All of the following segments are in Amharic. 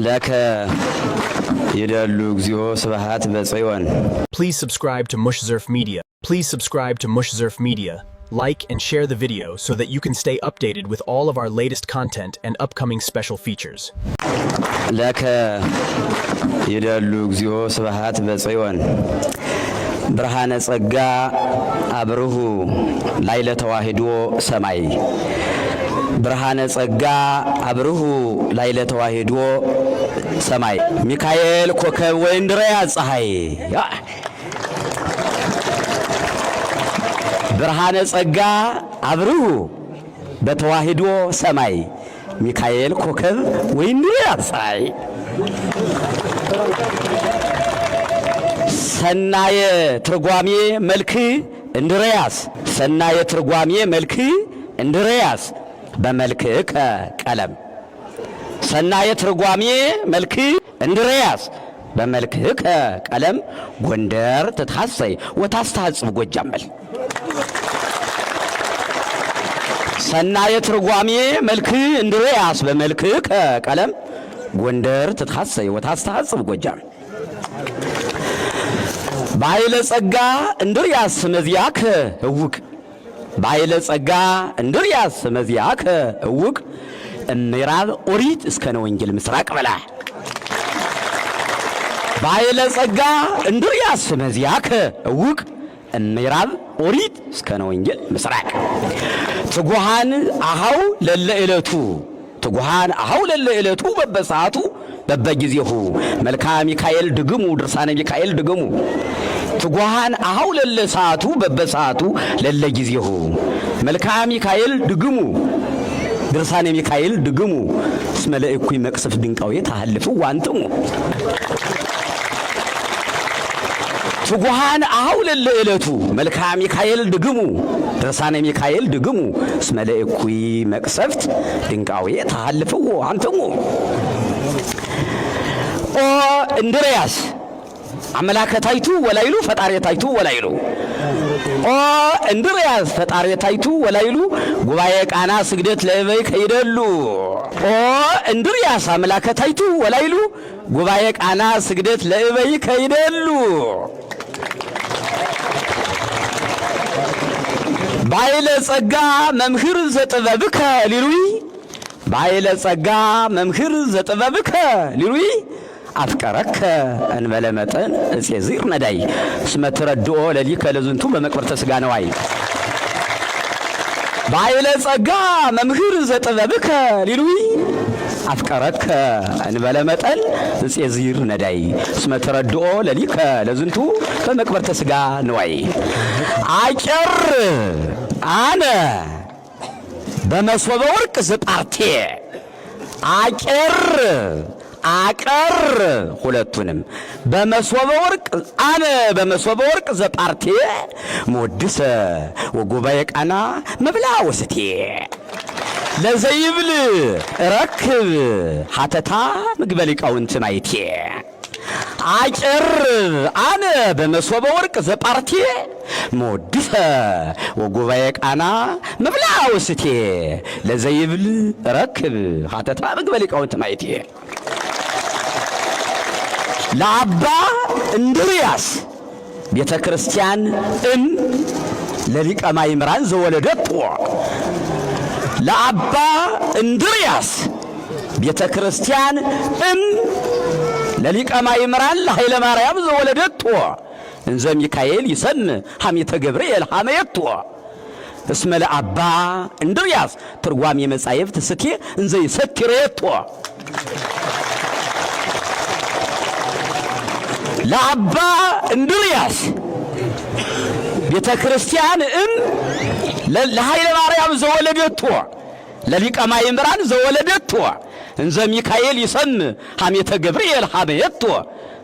ለከ ይደሉ እግዚኦ ስብሐት በጽዮን። Please subscribe to Mushzerf Media. Please subscribe to Mushzerf Media. Like and share the video so that you can stay updated with all of our latest content and upcoming special features. ለከ ይደሉ እግዚኦ ስብሐት በጽዮን ብርሃነ ጸጋ አብርሁ ላይለ ተዋሂዶ ሰማይ ብርሃነ ጸጋ አብርሁ ላይለ ተዋሂዶ ሰማይ ሚካኤል ኮከብ ወእንድርያስ ፀሐይ ብርሃነ ጸጋ አብርሁ በተዋሂዶ ሰማይ ሚካኤል ኮከብ ወእንድርያስ ፀሐይ ሰናየ ትርጓሜ መልክ እንድርያስ ሰናየ ትርጓሜ መልክ እንድርያስ በመልክከ ቀለም ሰናየ ትርጓሜ መልክ እንድርያስ በመልክከ ቀለም ጎንደር ትታሰይ ወታስተሐጽብ ጎጃመል ሰናየ ትርጓሜ መልክ እንድርያስ በመልክከ ቀለም ጎንደር ትታሰይ ወታስተሐጽብ ጎጃም ባይለ ጸጋ እንድርያስ መዚያከ እውቅ ባይለ ጸጋ እንድርያስ መዚያከ እውቅ እምዕራብ ኦሪት እስከ ወንጌል ምስራቅ በላ ባይለ ጸጋ እንድርያስ መዚያከ እውቅ እምዕራብ ኦሪት እስከ ወንጌል ምስራቅ ትጉሃን አሃው ለለዕለቱ ትጉሃን አሃው ለለዕለቱ በበሰዓቱ በበጊዜሁ መልካ ሚካኤል ድግሙ ድርሳነ ሚካኤል ድግሙ ትጉሃን አሃው ለለሰዓቱ በበሰዓቱ ለለጊዜሁ መልካ ሚካኤል ድግሙ ድርሳነ ሚካኤል ድግሙ እስመ ለእኩይ መቅሰፍ ድንቃዌ ታህልፉ ዋንትሙ ትጉሃን አሃው ለለዕለቱ መልካ ሚካኤል ድግሙ ድርሳነ ሚካኤል ድግሙ እስመ ለእኩይ መቅሰፍት ድንቃዌ ታህልፉ ዋንትሙ ኦ እንድርያስ አመላከታይቱ ወላይሉ ፈጣሪታይቱ ወላይሉ ኦ እንድርያስ ፈጣሪታይቱ ወላይሉ ጉባኤ ቃና ስግደት ለእበይ ከይደሉ ኦ እንድርያስ አመላከታይቱ ወላይሉ ጉባኤ ቃና ስግደት ለእበይ ከይደሉ ባይለ ጸጋ መምህር ዘጥበብከ ሊሉይ ባይለ ጸጋ መምህር ዘጥበብከ ሊሉይ አፍቀረከ እንበለ መጠን እጼዚር ነዳይ እስመ ትረድኦ ለሊከ ለዝንቱ በመቅበርተ ሥጋ ነዋይ ባይለ ጸጋ መምህር ዘጥበብከ ሊሉይ አፍቀረከ እንበለ መጠን እጼዚር ነዳይ እስመ ትረድኦ ለሊከ ለዝንቱ በመቅበርተ ሥጋ ነዋይ አጨር አነ በመሶበ ወርቅ ዘጳርቴ አቀር ሁለቱንም በመሶበ ወርቅ አነ በመሶበ ወርቅ ዘጳርቴ ሞድሰ ወጉባኤ ቃና መብላ ወስቴ ለዘይብል ረክብ ሀተታ ምግበ ሊቃውንት ማይቴ አጭር አነ በመሶበ ወርቅ ዘጳርቴ ሞድሰ ወጉባኤ ቃና መብላ ወስቴ ለዘይብል ረክብ ሀተታ ምግበ ሊቃውንት ማይቴ ለአባ እንድርያስ ቤተ ክርስቲያን ለሊቀ ማእምራን ዘወለደቶ ለአባ እንድርያስ ቤተ ክርስቲያን ለሊቀ ማእምራን ለኃይለ ማርያም ዘወለደቶ እንዘ ሚካኤል ይሰም ሐሜተ ገብርኤል ሐመየቶ እስመ ለአባ እንድርያስ ትርጓሜ መጻሕፍት ስቴ እንዘ ይሰትሬቶ ለአባ እንድርያስ ቤተ ክርስቲያን ለኃይለ ማርያም ዘወለደቶ ለሊቀ ማእምራን ዘወለደቶ እንዘ ሚካኤል ይሰም ሐሜተ ገብርኤል ሐመየቶ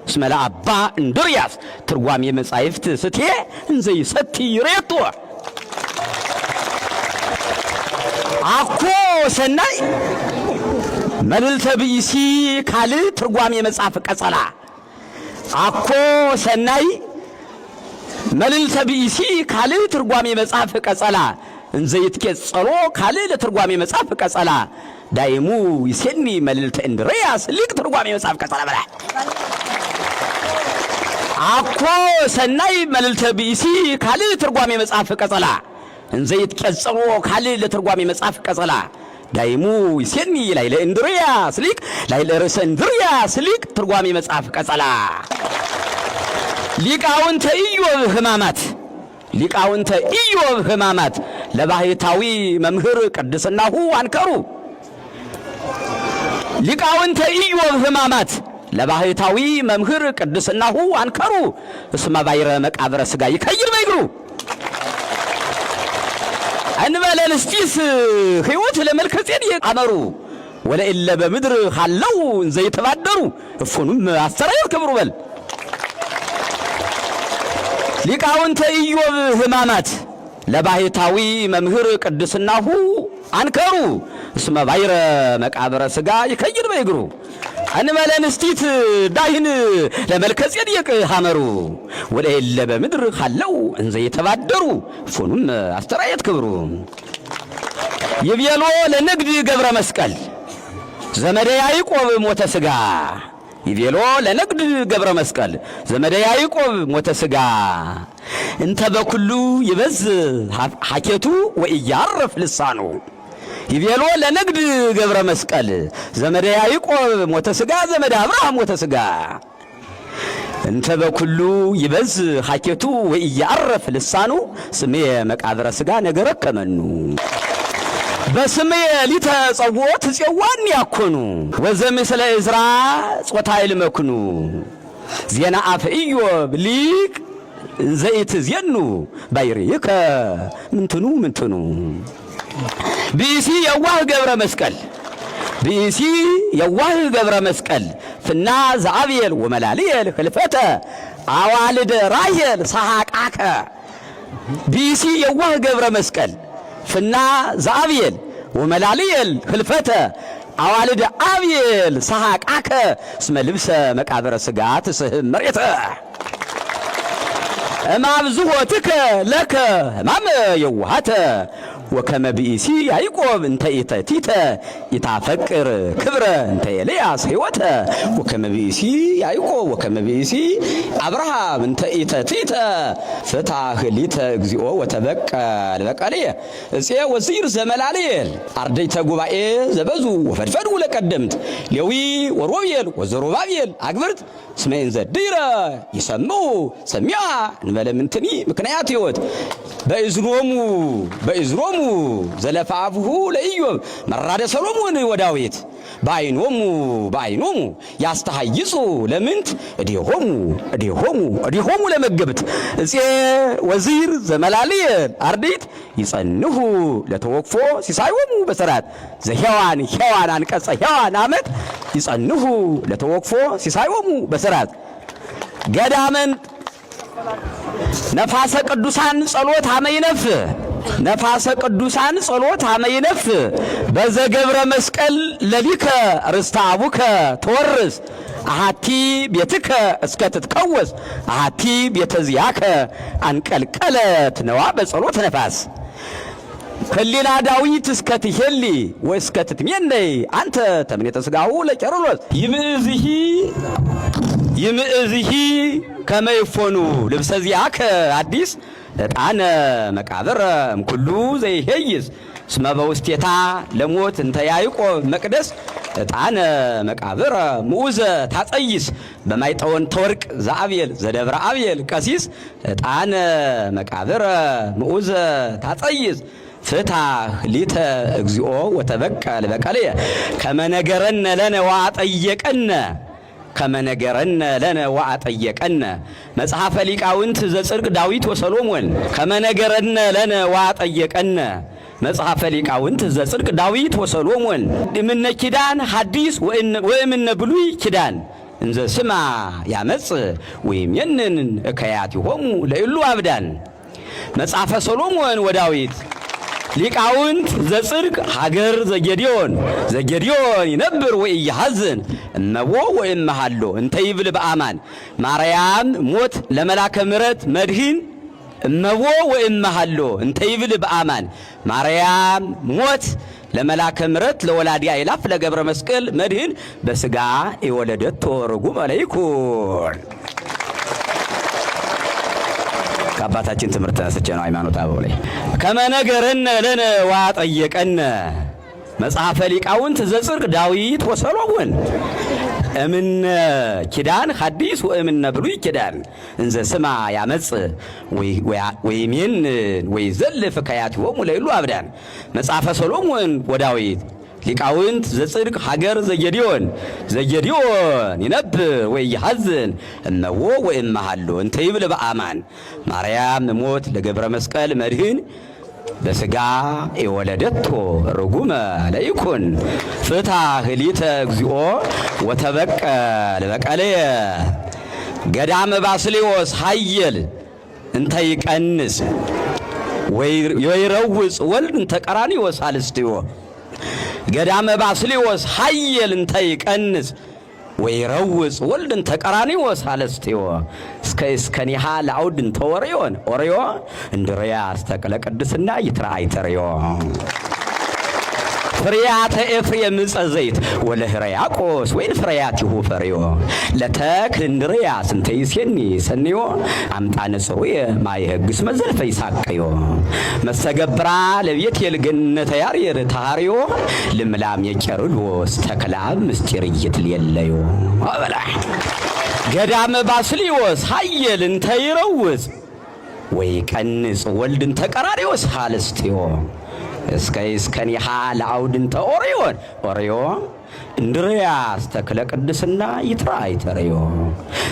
እስመ ለአባ እንድርያስ ትርጓሜ መጻሕፍት ስቴ እንዘ ይሰትሬቶ አኮ ሰናይ መልዕልተ ብእሲ ካልእ ትርጓሜ መጽሐፍ ቀጸላ አኮ ሰናይ መልዕልተ ብእሲ ካልእ ትርጓሜ መጽሐፍ ቀጸላ እንዘ ይትቄጸሎ ካልእ ለትርጓሜ መጽሐፍ ቀጸላ ዳይሙ ይሴኒ መልዕልተ እንድርያስ ሊቅ ትርጓሜ መጽሐፍ ቀጸላ በላ አኮ ሰናይ መልዕልተ ብእሲ ካልእ ትርጓሜ መጽሐፍ ቀጸላ እንዘይት ቀጸሎ ካልእ ለትርጓሜ መጽሐፍ ቀጸላ ዳይሙ ይሴኒ ላይለ እንድርያስ ሊቅ ላይለ ርእሰ እንድርያስ ሊቅ ትርጓሜ መጽሐፍ ቀጸላ ሊቃውንተ ኢዮብ ሕማማት ሊቃውንተ ኢዮብ ሕማማት ለባሕታዊ መምህር ቅድስናሁ አንከሩ ሊቃውንተ ኢዮብ ሕማማት ለባሕታዊ መምህር ቅድስናሁ አንከሩ እስመ ባይረ መቃብረ ሥጋ ይከይድ በእግሩ እንበለ ንስቲስ ሕይወት ለመልከ ጼዴቅ አመሩ ወለእለ በምድር ሀለው እንዘ ይተባደሩ እፉንም አስተራየት ክብሩ በል ሊቃውንተ ኢዮብ ሕማማት ለባሕታዊ መምህር ቅድስናሁ አንከሩ እስመ ባይረ መቃብረ ሥጋ ይከይድ በእግሩ እንበለ ንስቲት ዳይን ለመልከ ጼዴቅ ሐመሩ ወለእለ በምድር ሀለው እንዘ ይተባደሩ እፉንም አስተራየት ክብሩ ይቤሎ ለንግድ ገብረ መስቀል ዘመደ ያዕቆብ ሞተ ሥጋ ይቤሎ ለንግድ ገብረ መስቀል ዘመደ ያዕቆብ ሞተ ሥጋ እንተ በኩሉ ይበዝ ሐኬቱ ወኢያርፍ ልሳኑ ይቤሎ ለንግድ ገብረ መስቀል ዘመደ ያዕቆብ ሞተ ሥጋ ዘመደ አብርሃም ሞተ ሥጋ እንተ በኩሉ ይበዝ ሐኬቱ ወኢያርፍ ልሳኑ ስሜ መቃብረ ሥጋ ነገረከመኑ በስሜ ሊተጸውዖት ጽዋን ያኮኑ ወዘምስለ ዕዝራ ጾታ ይልመክኑ ዜና አፈ ኢዮብ ሊቅ ዘይትዜኑ ባይርይከ ምንትኑ ብእሲ የዋህ ገብረ መስቀል ብእሲ የዋህ ገብረ መስቀል ፍና ዘአብየል ወመላልየል ህልፈተ አዋልደ ራሔል ሰሐቃከ ብእሲ የዋህ ገብረ መስቀል ፍና ዘአብየል ወመላልየል ህልፈተ አዋልደ አብየል ሰሐቃከ እስመ ልብሰ መቃብረ ሥጋ ትስሕብ መሬተ እማብዝሖትከ ለከ ሕማመ የዋሃተ ወከመ ብእሲ ያዕቆብ እንተ ኢተቲተ ኢታፈቅር ክብረ እንተ ኤልያስ ሕይወተ ወከመ ብእሲ ያዕቆብ ወከመ ብእሲ አብርሃም እንተ ኢተቲተ ፍትሐ ሊተ እግዚኦ ወተበቀል በቀልየ እፄ ወዚር ዘመላልየል አርደይተ ጉባኤ ዘበዙ ወፈድፈዱ ለቀደምት ሌዊ ወሮቤል ወዘሩባቤል አግብርት እስመ እንዘ ድኅረ ይሰምዑ ሰሚዐ እንበለ ምንትኒ ምክንያት ሕይወት በእዝኖሙ ዘለፈ አብሁ ለኢዮብ መራደ ሰሎሞን ወዳዊት በአይኖሙ ያስተሐይጹ ለምንት እዴሆሙ ለመገብት እፄ ወዚር ዘመላልየል አርዲት ይጸንሁ ለተወክፎ ሲሳዮሙ በሰራት ዘሔዋን አንቀጸ ሔዋን አመት ይጸንሁ ለተወክፎ ሲሳዮሙ በሰራት ገዳመን ነፋሰ ቅዱሳን ጸሎት አመይነፍ ነፋሰ ቅዱሳን ጸሎት አመይነፍ በዘገብረ መስቀል ለሊከ ርስተ አቡከ ተወርስ አሃቲ ቤትከ እስከ ትትቀወስ አሃቲ ቤተ ዚአከ አንቀልቀለት ነዋ በጸሎት ነፋስ ህሊና ዳዊት እስከ ትሄሊ ወእስከ ትትሜነይ አንተ ተምኔተ ሥጋሁ ለቄርሎስ ይምእዝሂ ከመይፎኑ ልብሰ ዚአከ አዲስ ዕጣነ መቃብር እምኩሉ ዘይሄይስ እስመ በውስቴታ ለሞት እንተ ያዕቆብ መቅደስ ዕጣነ መቃብር ምዑዘ ታጸይስ በማይጠወን ተወርቅ ዘአብየል ዘደብረ አብየል ቀሲስ ዕጣነ መቃብር ምዑዘ ታጸይስ ፍትሐ ሊተ እግዚኦ ወተበቀል በቀልየ ከመነገረነ ለነ ወአጠየቀነ ከመነገረነ ለነ ወአጠየቀነ መጽሐፈ ሊቃውንት ዘጽድቅ ዳዊት ወሰሎሞን ከመነገረነ ለነ ወአጠየቀነ መጽሐፈ ሊቃውንት ዘጽድቅ ዳዊት ወሰሎሞን እምነ ኪዳን ሐዲስ ወእምነ ብሉይ ኪዳን እንዘ ስማ ያመጽ ወይምየንን እከያቲሆሙ ለእሉ አብዳን መጽሐፈ ሰሎሞን ወዳዊት ሊቃውንት ዘጽድቅ ሀገር ዘጌዲዮን ይነብር ወኢያሐዝን እመቦ ወእመሃሎ እንተ ይብል በአማን ማርያም ሞት ለመላከ ምሕረት መድህን እመቦ ወእመሃሎ እንተ ይብል በአማን ማርያም ሞት ለመላከ ምሕረት ለወላዲ አይላፍ ለገብረ መስቀል መድህን በስጋ የወለደቶ ርጉመ ለይኩን። ከአባታችን ትምህርት ተነስቼ ነው ሃይማኖተ አበው ላይ ከመነገረነ ለነ ዋጠየቀነ መጽሐፈ ሊቃውንት ዘጽርቅ ዳዊት ወሰሎሞን እምነ ኪዳን ሐዲስ ወእምነ ብሉይ ኪዳን እንዘ ስማ ያመጽ ወይሜን ወይዘልፍ ከያቲሆሙ ለይሉ አብዳን መጽሐፈ ሰሎሞን ወዳዊት ሊቃውንት ዘጽድቅ ሀገር ዘጌዲዮን ይነብር ወይሐዝን እነሆ ወእመሃሎ እንተ ይብል በአማን ማርያም ሞት ለገብረ መስቀል መድህን በስጋ የወለደቶ ርጉመ ለይኩን ፍታ ህሊተ እግዚኦ ወተበቀል በቀለየ ገዳመ ባስልዮስ ኃየል እንተ ይቀንስ ወይረውፅ ወልድ እንተ ቀራንዮስ አልስትዮ ገዳመ ባስልዮስ ኃየል እንተ ይቀንስ ወይረውፅ ወልድ እንተ ቀራንዮስ አልስትዮ እስከኒሃ ለአውድ እንተ ኦርዮ እንድርያስ ተክለ ቅድስና ይትረአይ ተርዮ ፍሬያተ ኤፍሬም ዕፀ ዘይት ወለሕርያቆስ ወይን ፍሬያቲሁ ፈርዮ ለተክል እንድርያስ እንተ ይሴኒ ሰንዮ አምጣነ ጽሩየ ማይህግስ መዘልፈ ይሳቅዮ መስተገብራ ለቤቴል ገነተ ያሬድ ታርዮ ልምላም የቄርሎስ ተክላብ ምስጢር ይትልየለዮ አበላ ገዳመ ባስልዮስ ኃየል እንተ ይረውፅ ወይቀንስ ወልድ እንተ ቀራንዮስ አልስትዮ እስከኒሃ ለአውድ እንተ ኦርዮ እንድርያስ ተክለ ቅድስና ይትረአይ ተርዮ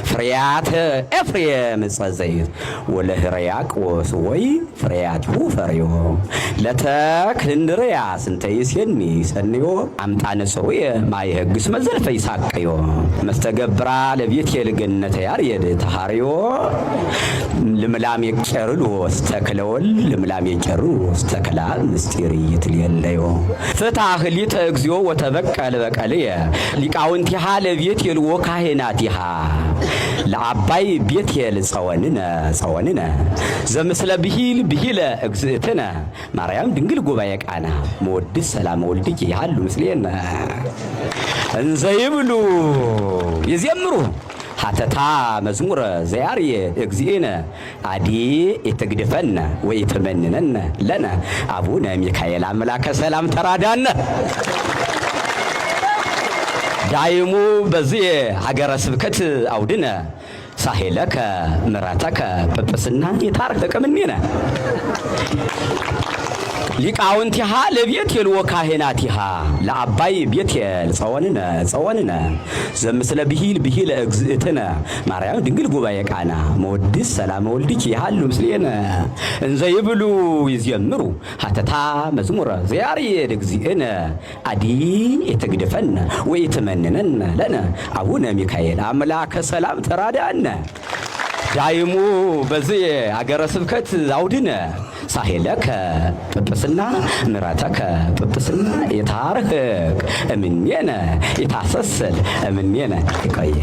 ፍሬያተ ኤፍሬም ዕፀ ዘይት ወለሕርያቆስ ወይ ፍሬያቲሁ ፈርዮ ለተክል እንድርያስ እንተ ይሴኒ ሰንዮ አምጣነ ጽሩየ ማይህግስ መዘልፈ ይሳቅዮ መስተገብራ ለቤቴል ገነተ ያሬድ ታርዮ ልምላም የቄርሎስ ተክለወል ልምላም የቄርሎስ ተክላብ ምስጢር ይትልየለዮ ፍታ ህሊተ እግዚኦ ወተበቀል በቀልየ ሊቃውንቲሃ ለቤቴል ወካህናቲሃ ለአባይ ቤቴል ጸወንነ ዘምስለ ብሂለ እግዝእትነ ማርያም ድንግል ጉባኤ ቃና መወድስ ሰላም ወልድኪ ያሉ ምስሌነ እንዘ ይብሉ ይዘምሩ ሀተታ መዝሙረ ዘያሬድ እግዚእነ አዲ ይትግድፈነ ወይትመንነነ ለነ አቡነ ሚካኤል አምላከ ሰላም ተራዳነ ዳይሙ በዚህ ሀገረ ስብከት አውድነ ሳሄለከ ምሕረተከ ጵጵስና ይታረቅ እምኔነ ሊቃውንቲሃ ለቤቴል ወካህናቲሃ ለአባይ ቤቴል ጸወንነ ዘምስለ ብሂለ እግዝእትነ ማርያም ድንግል ጉባኤ ቃና መወድስ ሰላም ወልድኪ ያሉ ምስሌነ እንዘ ይብሉ ይዘምሩ ሀተታ መዝሙረ ዘያሬድ እግዚእነ አዲ ይትግድፈነ ወይትመንነነ ለነ አቡነ ሚካኤል አምላከ ሰላም ተራዳነ ዳይሙ በዚህ አገረ ስብከት አውድነ ሳሄለከ ጵጵስና ምሕረተከ ጵጵስና ይታርቅ እምኔነ ይታሰስል እምኔነ ይቆየ